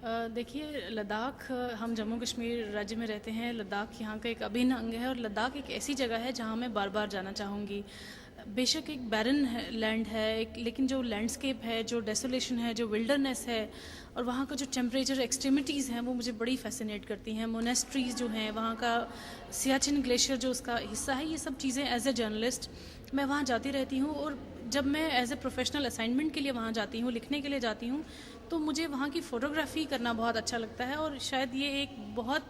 देखिए लद्दाख, हम जम्मू कश्मीर राज्य में रहते हैं। लद्दाख यहाँ का एक अभिन्न अंग है और लद्दाख एक ऐसी जगह है जहाँ मैं बार बार जाना चाहूँगी। बेशक एक बैरन लैंड है एक, लेकिन जो लैंडस्केप है, जो डेसोलेशन है, जो विल्डरनेस है और वहाँ का जो टेम्परेचर एक्सट्रीमिटीज़ हैं वो मुझे बड़ी फैसिनेट करती हैं। मोनेस्ट्रीज़ जो हैं, वहाँ का सियाचिन ग्लेशियर जो उसका हिस्सा है, ये सब चीज़ें एज ए जर्नलिस्ट मैं वहाँ जाती रहती हूँ। और जब मैं एज ए प्रोफेशनल असाइनमेंट के लिए वहाँ जाती हूँ, लिखने के लिए जाती हूँ, तो मुझे वहाँ की फ़ोटोग्राफ़ी करना बहुत अच्छा लगता है। और शायद ये एक बहुत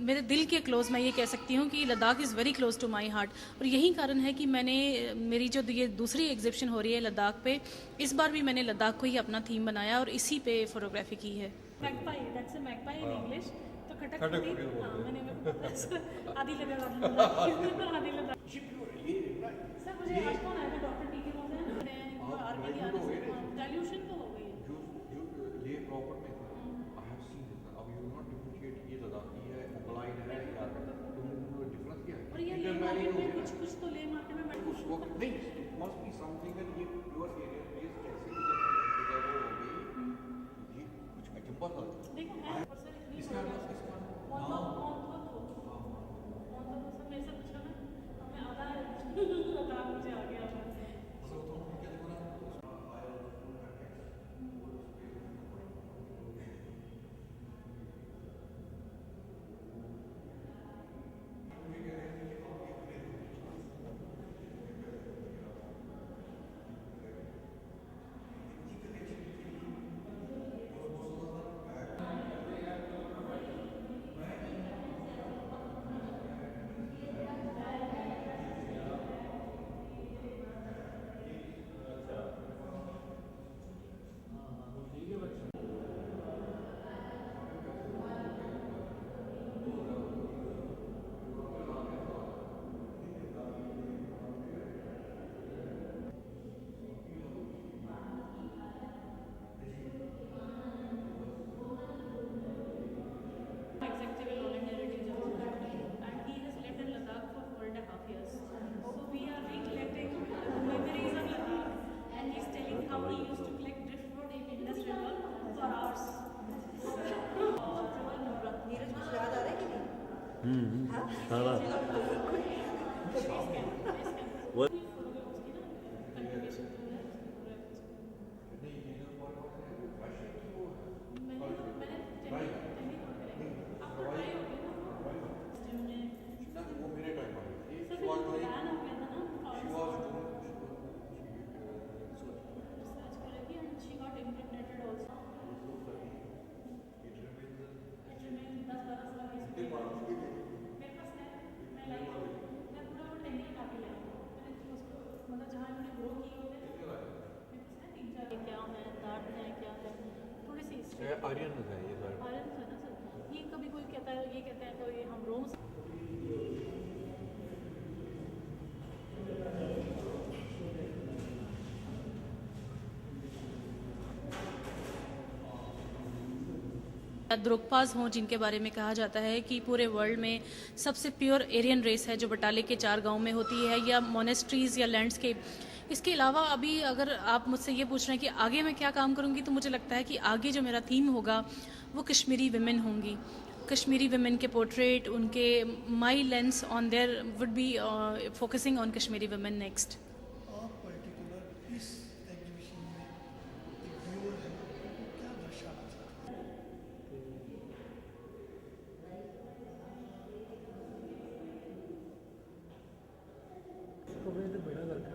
मेरे दिल के क्लोज़, मैं ये कह सकती हूँ कि Ladakh is very close to my heart. और यही कारण है कि मैंने मेरी जो ये दूसरी एग्जिबिशन हो रही है लद्दाख पे, इस बार भी मैंने लद्दाख को ही अपना थीम बनाया और इसी पे फ़ोटोग्राफ़ी की है। Magpie, that's a magpie in English. तो खटक-खुटी, हाँ, मैंने आधी लद्दाख आधी लद्दाख। सर मुझे आज कौन आया था, डॉक्टर टीके मोहन ने आर के दिया, डाइल्यूशन तो हो गई है। ये प्रॉपर में आई हैव सीन दिस। अब यू नॉट डिफरेंशिएट ये लद्दाखी है, मुगलाई है या तुम डिफरेंस क्या है? और ये ले मार्केट में कुछ तो ले मार्केट में उस वक्त नहीं, it must be something that ये प्योर एरियन प्लेस कैसे गुजर हो गई, ये कुछ अचंभा था। देखो है और सर इतनी इसका कौन तो सर मेरे से पूछा ना, अब मैं आधा लद्दाख मुझे आ गया। Executive in All India Radio Jammu Kashmir, and he has lived in Ladakh for 4.5 years. So we are recollecting memories of Ladakh, and he's telling how he used to collect driftwood in Indus River for hours. Neeraj कुछ याद आ रहा है कि नहीं? सारा वो मेरे time आ गई, she was क्या है, दांत है, क्या है, थोड़ी सी हिस्ट्री। आर्यन है ये सारे। आयरन है ना सर, ये कभी कोई कहता है, ये कहते हैं तो ये हम रोम द्रुकपाज हों, जिनके बारे में कहा जाता है कि पूरे वर्ल्ड में सबसे प्योर एरियन रेस है, जो बटाले के 4 गांव में होती है, या मोनेस्ट्रीज़ या लैंडस्केप। इसके अलावा अभी अगर आप मुझसे ये पूछ रहे हैं कि आगे मैं क्या काम करूंगी, तो मुझे लगता है कि आगे जो मेरा थीम होगा वो कश्मीरी विमेन होंगी। कश्मीरी विमेन के पोर्ट्रेट, उनके my lens on there would be focusing on Kashmiri women next. आप पर्टिकुलर इस एग्जीबिशन में एक व्यूअर है, वो क्या दर्शाना चाहते हैं? तो बड़ा करके ना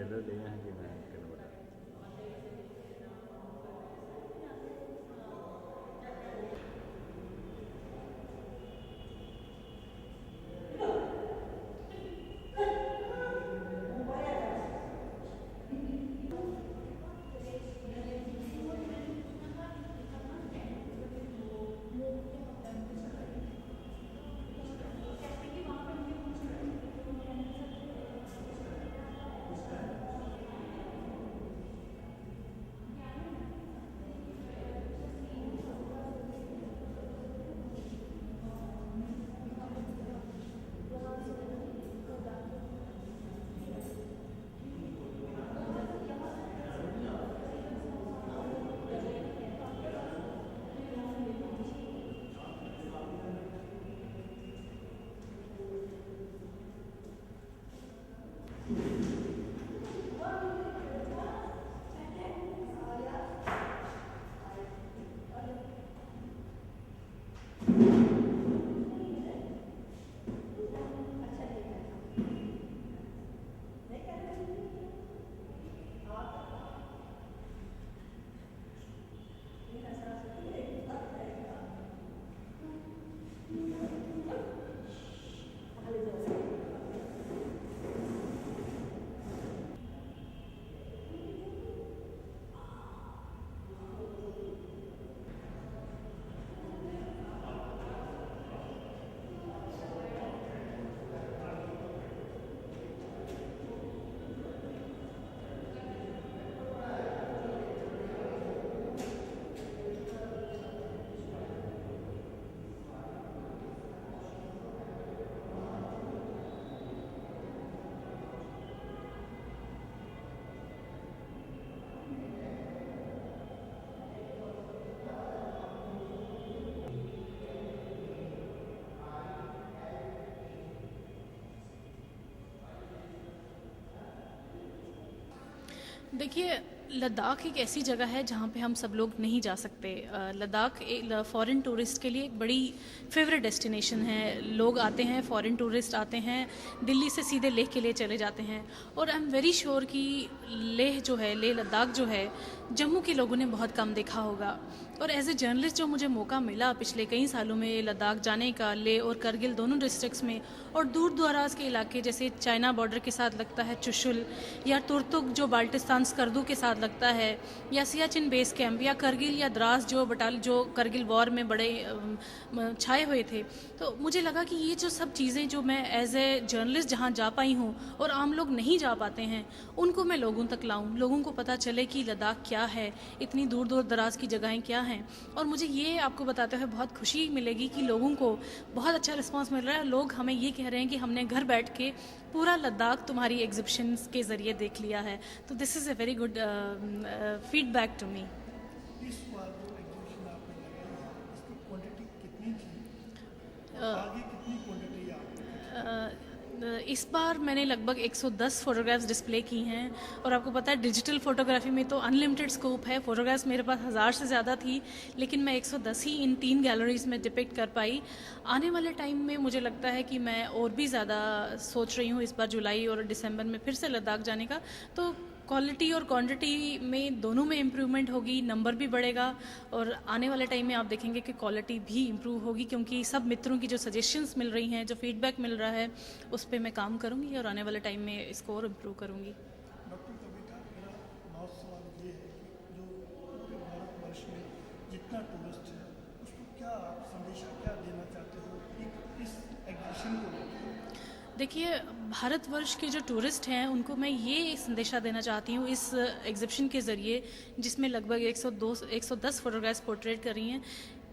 ट्रेलर देखा है कि मैं कहना बता देखिए, लद्दाख एक ऐसी जगह है जहाँ पे हम सब लोग नहीं जा सकते। लद्दाख एक फॉरेन टूरिस्ट के लिए एक बड़ी फेवरेट डेस्टिनेशन है। लोग आते हैं, फॉरेन टूरिस्ट आते हैं, दिल्ली से सीधे लेह के लिए चले जाते हैं। और आई एम वेरी श्योर कि लेह जो है, लेह लद्दाख जो है, जम्मू के लोगों ने बहुत कम देखा होगा। और एज ए जर्नलिस्ट जो मुझे मौका मिला पिछले कई सालों में लद्दाख जाने का, लेह और करगिल दोनों डिस्ट्रिक्ट्स में, और दूर दराज के इलाके जैसे चाइना बॉर्डर के साथ लगता है चुशुल, या तुर्तुक जो बाल्टिस्तान स्कर्दू के साथ लगता है, या सियाचिन बेस कैंप, या करगिल या द्रास जो करगिल वॉर में बड़े छाए हुए थे। तो मुझे लगा कि ये जो सब चीज़ें जो मैं एज ए जर्नलिस्ट जहाँ जा पाई हूँ और आम लोग नहीं जा पाते हैं, उनको मैं लोगों तक लाऊं, लोगों को पता चले कि लद्दाख क्या है, इतनी दूर दूर दराज की जगहें क्या हैं। और मुझे ये आपको बताते हुए बहुत खुशी मिलेगी कि लोगों को बहुत अच्छा रिस्पांस मिल रहा है। लोग हमें ये कह रहे हैं कि हमने घर बैठ के पूरा लद्दाख तुम्हारी एग्जिबिशंस के ज़रिए देख लिया है। तो this is a very good feedback to me. इस बार जो एग्जीबिशन आपने लगाई है इसकी क्वांटिटी कितनी थी? आगे कितनी क्वांटिटी आपने? इस बार मैंने लगभग 110 फोटोग्राफ्स डिस्प्ले की हैं। और आपको पता है डिजिटल फोटोग्राफी में तो अनलिमिटेड स्कोप है। फोटोग्राफ्स मेरे पास 1000 से ज़्यादा थी, लेकिन मैं 110 ही इन 3 गैलरीज में डिपिक्ट कर पाई। आने वाले टाइम में मुझे लगता है कि मैं और भी ज़्यादा सोच रही हूँ इस बार जुलाई और दिसंबर में फिर से लद्दाख जाने का। तो क्वालिटी और क्वांटिटी में दोनों में इम्प्रूवमेंट होगी, नंबर भी बढ़ेगा, और आने वाले टाइम में आप देखेंगे कि क्वालिटी भी इम्प्रूव होगी, क्योंकि सब मित्रों की जो सजेशंस मिल रही हैं, जो फीडबैक मिल रहा है, उस पर मैं काम करूँगी और आने वाले टाइम में इसको और इम्प्रूव करूँगी। डॉक्टर कविता, मेरा लास्ट सवाल ये है कि जो पूरे भारतवर्ष में जितना टूरिस्ट है उसको क्या आप संदेशा क्या देना चाहते हो इस एग्जीबिशन को लेकर? देखिए, भारतवर्ष के जो टूरिस्ट हैं उनको मैं ये संदेशा देना चाहती हूँ इस एग्जिबिशन के ज़रिए, जिसमें लगभग 110 फोटोग्राफ्स पोर्ट्रेट कर रही हैं,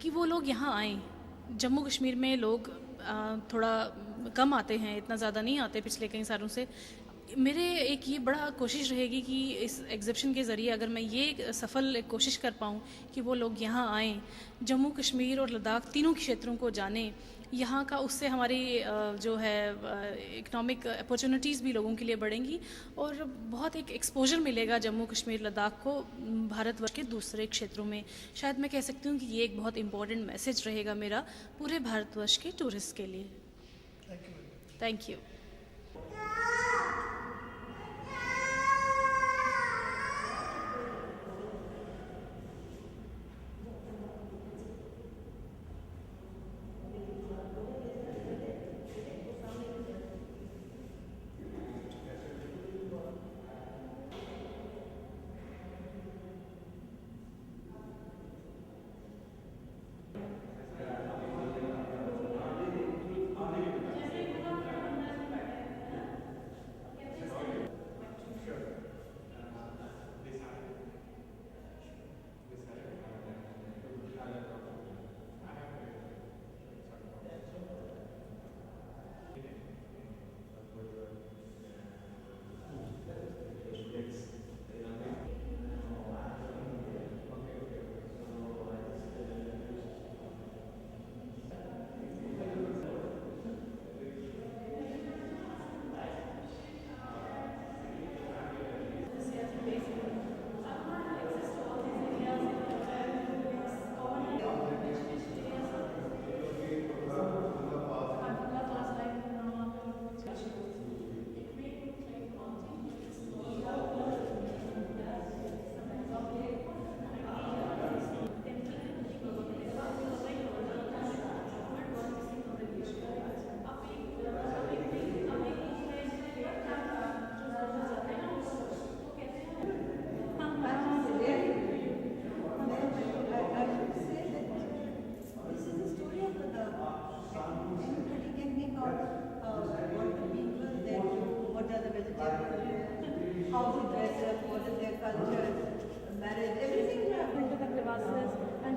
कि वो लोग यहाँ आएँ। जम्मू कश्मीर में लोग थोड़ा कम आते हैं, इतना ज़्यादा नहीं आते पिछले कई सालों से। मेरे एक ये बड़ा कोशिश रहेगी कि इस एग्जिबिशन के ज़रिए अगर मैं ये सफल कोशिश कर पाऊँ कि वो लोग यहाँ आएँ, जम्मू कश्मीर और लद्दाख तीनों क्षेत्रों को जानें यहाँ का, उससे हमारी जो है इकोनॉमिक अपॉर्चुनिटीज़ भी लोगों के लिए बढ़ेंगी और बहुत एक एक्सपोजर मिलेगा जम्मू कश्मीर लद्दाख को भारतवर्ष के दूसरे क्षेत्रों में। शायद मैं कह सकती हूँ कि ये एक बहुत इंपॉर्टेंट मैसेज रहेगा मेरा पूरे भारतवर्ष के टूरिस्ट के लिए। Thank you. Thank you.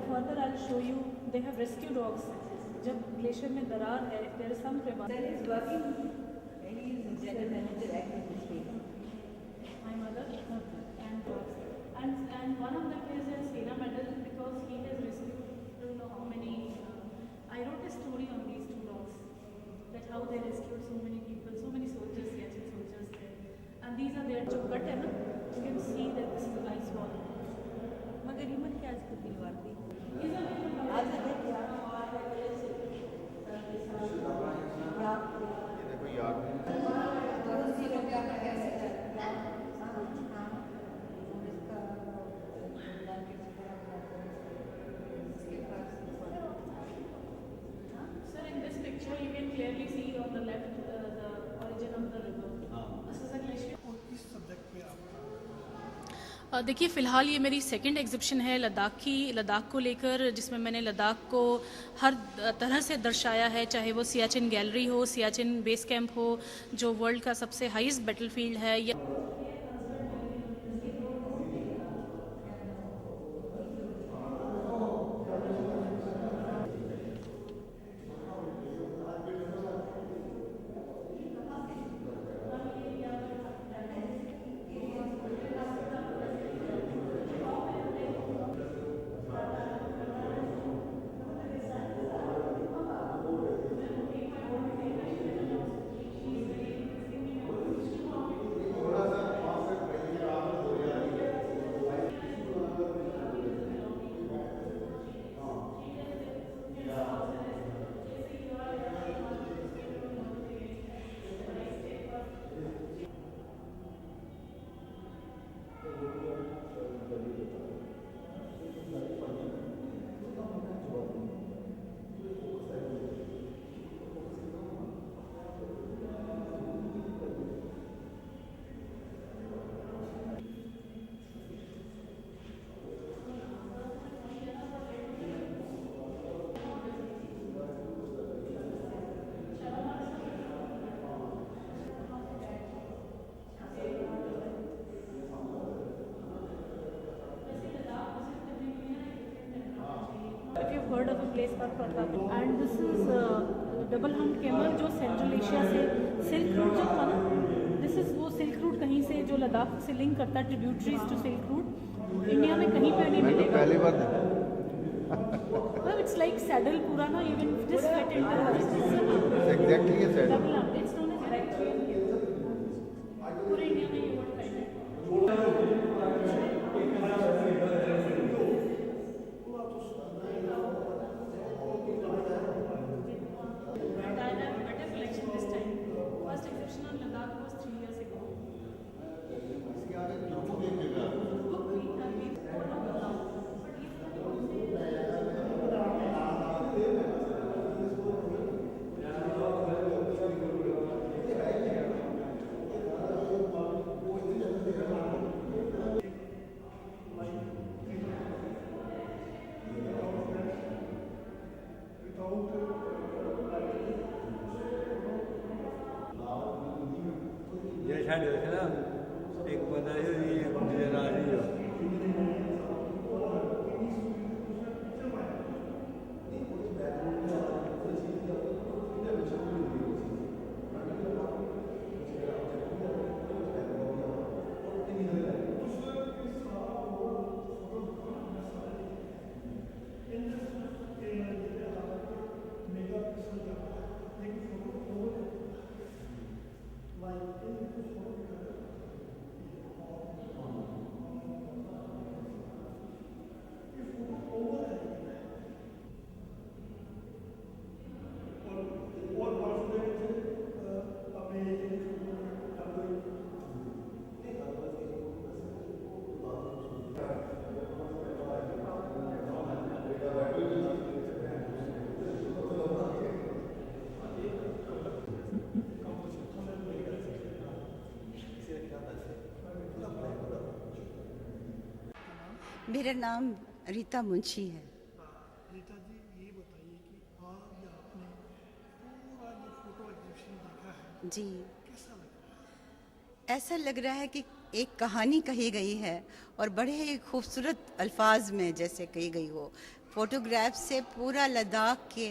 further I'll show you, they have rescue dogs. जब ग्लेशियर में दरार है, there is some That is working. He is general manager actively. my mother and one of them is a Sena medal because he has rescued don't know how many. I wrote a story on these two dogs that how they rescued so many people, so many soldiers, Siachen soldiers there. And these are their जो cut है ना, you can see that this is the ice wall. मगर ईमन क्या आज की दीवार थी? These are the आज देखिए ये देखो यार Sir, in this picture you can clearly see on the left the origin of the river. This is a glacier. और किस सब्जेक्ट पे आप देखिए फ़िलहाल ये मेरी सेकंड एग्जिबिशन है लद्दाख की, लद्दाख को लेकर, जिसमें मैंने लद्दाख को हर तरह से दर्शाया है, चाहे वो सियाचिन गैलरी हो, सियाचिन बेस कैंप हो जो वर्ल्ड का सबसे हाईएस्ट बैटलफील्ड है, या if you've heard of a place called Pratap, and this is double hump camel जो सेंट्रल एशिया से सिल्क रूट जो था ना, दिस इज वो सिल्क रूट कहीं से जो लद्दाख से लिंक करता है, tributaries to silk route, India में कहीं पे नहीं मैं तो मिलेगा. पहली बार देखा Well, it's like saddle पूरा ना, you can just fit into exactly ये set double hump. It's known as Eritrean camel. पूरे इंडिया में ये वर्ड फाइंड है. And I have a better collection this time. First exhibition on Ladakh was 3 years ago. जैसा देखना एक बंदा है ये नजर आ रही है मेरा नाम रीता मुंशी है। रीता जी, ये बताइए कि आज आपने पूरा जो फोटो एग्जीबिशन देखा है, जी, कैसा लग रहा है? ऐसा लग रहा है कि एक कहानी कही गई है और बड़े ही खूबसूरत अल्फाज में जैसे कही गई हो। फोटोग्राफ से पूरा लद्दाख के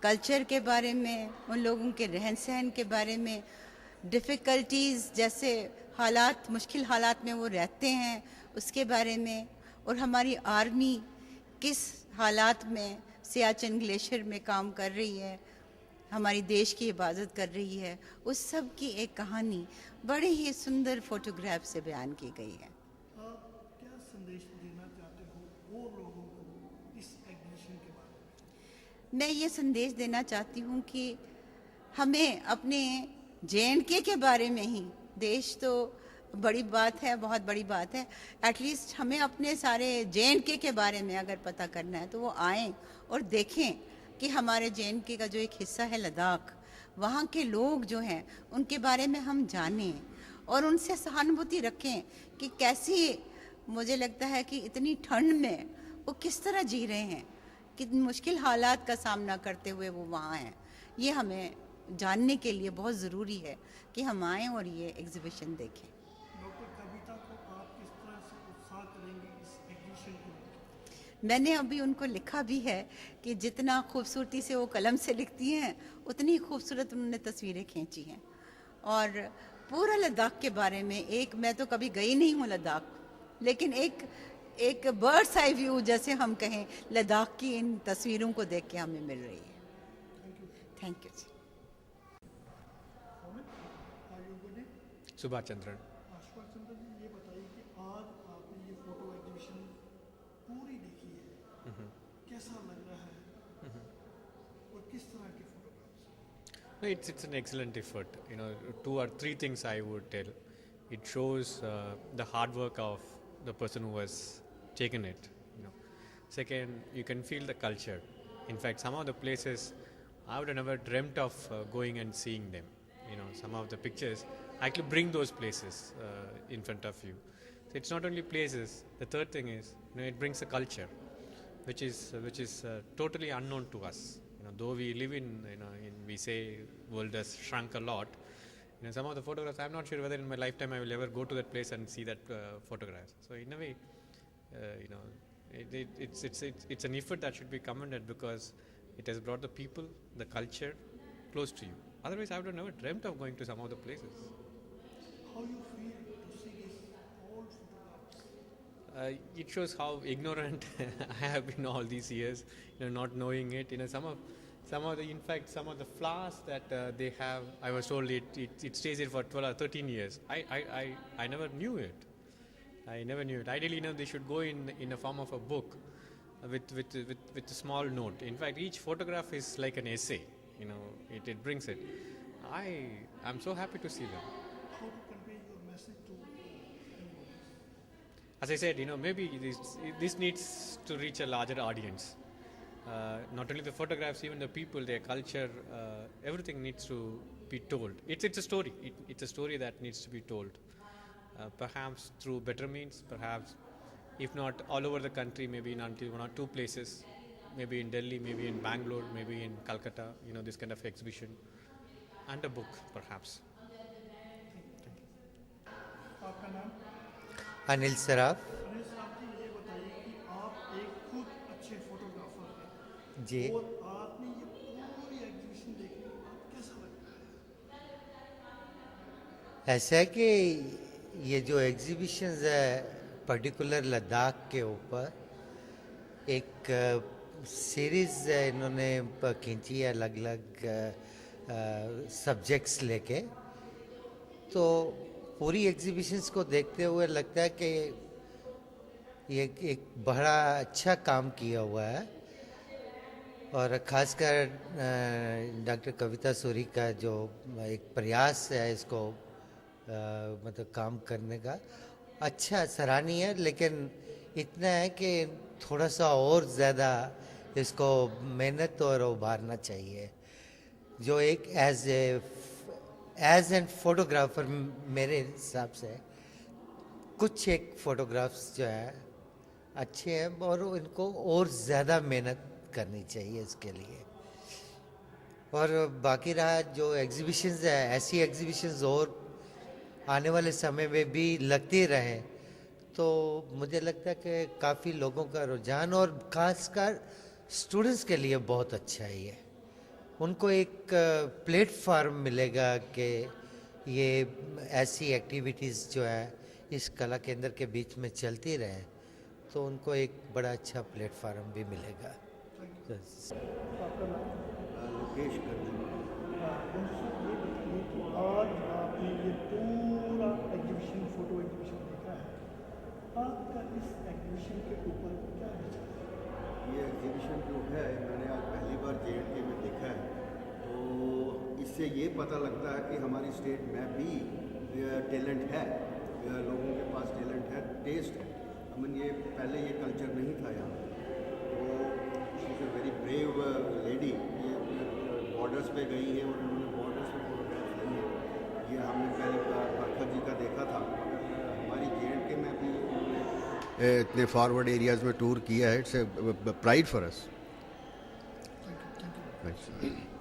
कल्चर के बारे में, उन लोगों के रहन सहन के बारे में, डिफ़िकल्टीज़ जैसे हालात, मुश्किल हालात में वो रहते हैं उसके बारे में, और हमारी आर्मी किस हालात में सियाचिन ग्लेशियर में काम कर रही है, हमारी देश की हिफाजत कर रही है, उस सब की एक कहानी बड़े ही सुंदर फोटोग्राफ से बयान की गई है। आप क्या संदेश देना चाहते हो वो लोगों को इस एग्जीबिशन के बारे में? मैं ये संदेश देना चाहती हूँ कि हमें अपने JNK के बारे में ही, देश तो बड़ी बात है, बहुत बड़ी बात है, एटलीस्ट हमें अपने सारे JNK के बारे में अगर पता करना है तो वो आएँ और देखें कि हमारे JNK का जो एक हिस्सा है लद्दाख, वहाँ के लोग जो हैं उनके बारे में हम जानें और उनसे सहानुभूति रखें कि कैसी, मुझे लगता है कि इतनी ठंड में वो किस तरह जी रहे हैं, कितनी मुश्किल हालात का सामना करते हुए वो वहाँ हैं। ये हमें जानने के लिए बहुत ज़रूरी है कि हम आएँ और ये एग्जीबिशन देखें। डॉक्टर कविता को आप किस तरह से उत्साह करेंगे इस एग्जीबिशन को? मैंने अभी उनको लिखा भी है कि जितना खूबसूरती से वो कलम से लिखती हैं उतनी खूबसूरत उन्होंने तस्वीरें खींची हैं, और पूरा लद्दाख के बारे में, एक, मैं तो कभी गई नहीं हूँ लद्दाख, लेकिन एक बर्ड्स आई व्यू जैसे हम कहें लद्दाख की इन तस्वीरों को देख के हमें मिल रही है। थैंक यू जी। आयोजन सुभाष चंद्रन। आशुतोष चंद्र जी, ये बताइए कि आज आपने ये फोटो एग्जीबिशन पूरी देखी है, कैसा लग रहा है और किस तरह के photographs? No, it's an excellent effort. You know, 2 or 3 things I would tell. It shows the hard work of the person who has taken it. You know, second, you can feel the culture. In fact, some of the places I would have never dreamt of going and seeing them. You know, some of the pictures actually bring those places in front of you. So it's not only places. The third thing is, you know, it brings a culture, which is totally unknown to us. You know, though we live in, you know, we say world has shrunk a lot. You know, some of the photographs, I'm not sure whether in my lifetime I will ever go to that place and see that photographs. So in a way, you know, it's an effort that should be commended because it has brought the people, the culture close to you. Otherwise, I would have never dreamt of going to some of the places. How you feel to see these old photographs? It shows how ignorant I have been all these years, you know, not knowing it. You know, some of the flowers that they have, I was told it stays here for 12 or 13 years. I never knew it. I never knew it. Ideally, you know, they should go in a form of a book with a small note. In fact, each photograph is like an essay. You know, it brings it. I'm so happy to see them. How to convey your message to anyone? As I said, you know, maybe this needs to reach a larger audience. Not only the photographs, even the people, their culture, everything needs to be told. It's a story. It's a story that needs to be told. Perhaps through better means, perhaps if not all over the country, maybe in until 1 or 2 places, maybe in Delhi, maybe in Bangalore, maybe in Calcutta, you know, this kind of exhibition, and a book, perhaps. आपका नाम? अनिल सराफ अनिल साहब जी, ये बताइए कि आप एक खुद अच्छे फोटोग्राफर हैं जी। और आपने ये पूरी एग्जीबिशन देखने के बाद कैसा लगा? ऐसा है कि ये जो एग्जीबिशंस है पर्टिकुलर लद्दाख के ऊपर एक सीरीज़ इन्होंने खींची है अलग अलग सब्जेक्ट्स लेके, तो पूरी एग्जीबिशंस को देखते हुए लगता है कि ये एक बड़ा अच्छा काम किया हुआ है, और ख़ासकर डॉक्टर कविता सूरी का जो एक प्रयास है इसको मतलब काम करने का, अच्छा सराहनीय है, लेकिन इतना है कि थोड़ा सा और ज़्यादा इसको मेहनत और उभारना चाहिए। जो एक एज एन फोटोग्राफर मेरे हिसाब से कुछ एक फ़ोटोग्राफ्स जो है अच्छे हैं और इनको और ज़्यादा मेहनत करनी चाहिए इसके लिए। और बाकी रहा जो एग्जीबिशंस है, ऐसी एग्जीबिशंस और आने वाले समय में भी लगती रहें तो मुझे लगता है कि काफ़ी लोगों का रुझान और खासकर स्टूडेंट्स के लिए बहुत अच्छा है ये। उनको एक प्लेटफॉर्म मिलेगा कि ये ऐसी एक्टिविटीज़ जो है इस कला केंद्र के बीच में चलती रहे, तो उनको एक बड़ा अच्छा प्लेटफॉर्म भी मिलेगा। आपका नाम? लोकेश कर्जू। ये बताइए कि आज आपने ये पूरा एग्जीबिशन, फोटो एग्जीबिशन देखा है, आपका इस एग्जीबिशन के ऊपर क्या विचार है? ये एग्जीबिशन जो है मैंने आज पहली बार JNK में देखा है, तो इससे ये पता लगता है कि हमारी स्टेट में भी टैलेंट है, लोगों के पास टैलेंट है, टेस्ट है। I mean, ये पहले ये कल्चर नहीं था यहाँ। तो she is a very brave lady. ये बॉर्डर्स पे गई है और उन्होंने बॉर्डर्स पे फोटोग्राफ्स ली है। ये हमने पहले बरखा जी का देखा था, मगर हमारी JNK में भी उन्होंने इतने फॉरवर्ड एरियाज़ में टूर किया है। It's a pride for us. Thank you. Thanks.